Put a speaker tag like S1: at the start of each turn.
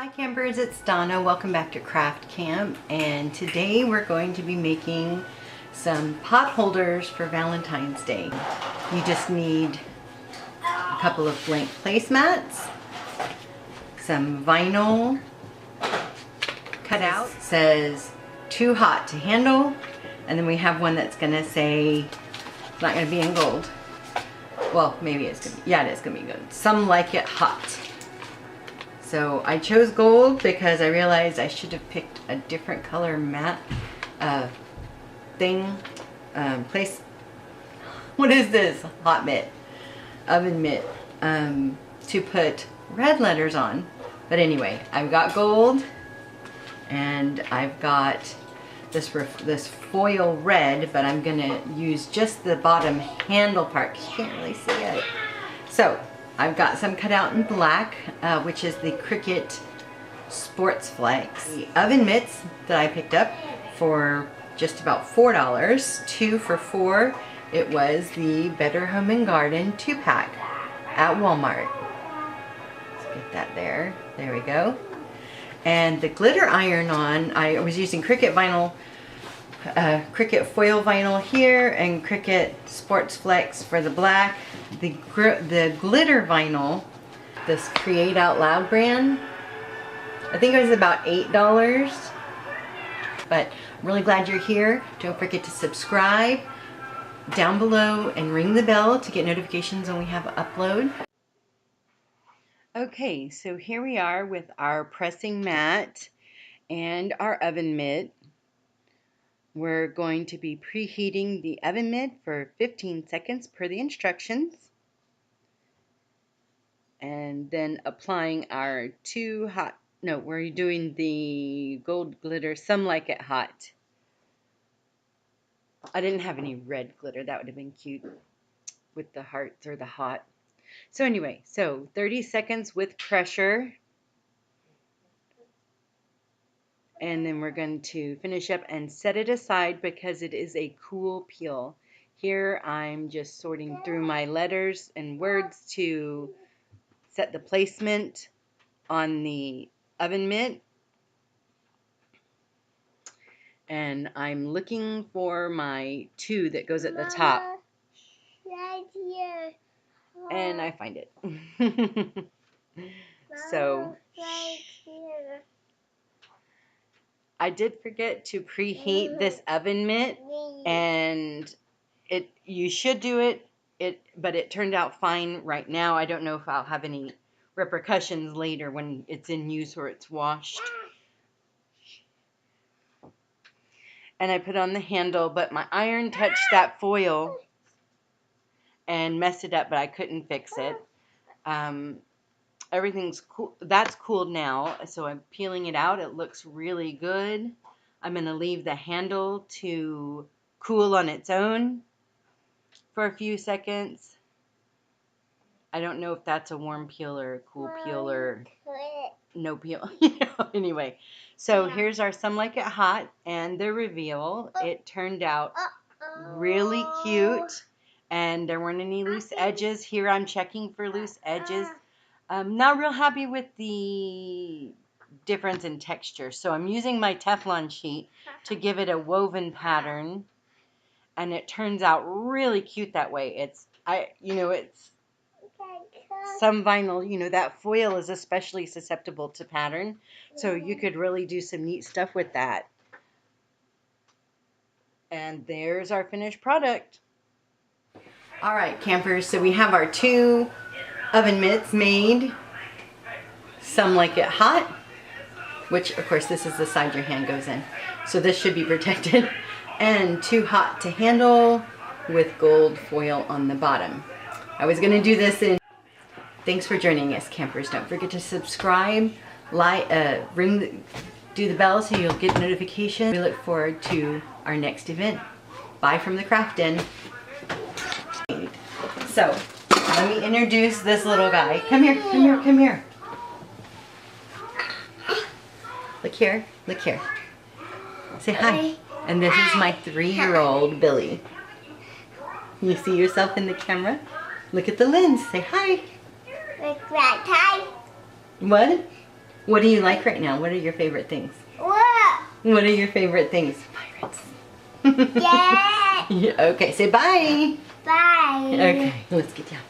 S1: Hi campers, it's Donna. Welcome back to Craft Camp, and today we're going to be making some pot holders for Valentine's Day. You just need a couple of blank placemats, some vinyl cut out. It says too hot to handle, and then we have one that's gonna say it's not gonna be in gold. Well, maybe it's gonna be, yeah, it is gonna be good. Some like it hot. So I chose gold because I realized I should have picked a different color matte place. What is this? Hot mitt, oven mitt, to put red letters on. But anyway, I've got gold and I've got this foil red, but I'm gonna use just the bottom handle part because you can't really see it. So I've got some cut out in black, which is the Cricut Sports Flex. The oven mitts that I picked up for just about $4, 2 for $4. It was the Better Home and Garden 2-pack at Walmart. Let's get that there. There we go. And the glitter iron-on, I was using Cricut vinyl, Cricut foil vinyl here, and Cricut Sports Flex for the black. The glitter vinyl, this Create Out Loud brand, I think it was about $8. But I'm really glad you're here. Don't forget to subscribe down below and ring the bell to get notifications when we have an upload. Okay, so here we are with our pressing mat and our oven mitt. We're going to be preheating the oven mitt for 15 seconds per the instructions. And then applying our we're doing the gold glitter, Some Like It Hot. I didn't have any red glitter, that would have been cute with the hearts or the hot. So anyway, so 30 seconds with pressure. And then we're going to finish up and set it aside because it is a cool peel. Here I'm just sorting through my letters and words to set the placement on the oven mitt. And I'm looking for my 2 that goes at the top.
S2: Right here.
S1: And I find it. So
S2: right here.
S1: I did forget to preheat this oven mitt, and you should do it, but it turned out fine right now. I don't know if I'll have any repercussions later when it's in use or it's washed. And I put on the handle, but my iron touched that foil and messed it up, but I couldn't fix it. Everything's cool. That's cooled now, so I'm peeling it out. It looks really good. I'm going to leave the handle to cool on its own for a few seconds. I don't know if that's a warm peel or a cool peel or no peel. Anyway, so here's our Some Like It Hot and the reveal. It turned out really cute, and there weren't any loose edges. Here I'm checking for loose edges. I'm not real happy with the difference in texture, so I'm using my Teflon sheet to give it a woven pattern, and it turns out really cute that way. It's some vinyl, that foil is especially susceptible to pattern, so you could really do some neat stuff with that. And there's our finished product. All right, campers, so we have our 2 oven mitts made. Some Like It Hot, which of course this is the side your hand goes in, so this should be protected, and Too Hot to Handle with gold foil on the bottom. I was going to do this in. Thanks for joining us, campers. Don't forget to subscribe, like, do the bell so you'll get notifications. We look forward to our next event. Bye from the Craft Den. So let me introduce this little guy. Come here, come here, come here. Look here, look here. Say hi. And this is my 3-year-old Billy. You see yourself in the camera? Look at the lens. Say hi.
S2: Like that, hi.
S1: What? What do you like right now? What are your favorite things?
S2: What?
S1: What are your favorite things? Pirates.
S2: Yeah.
S1: Yeah, okay, say bye.
S2: Bye.
S1: Okay, let's get down.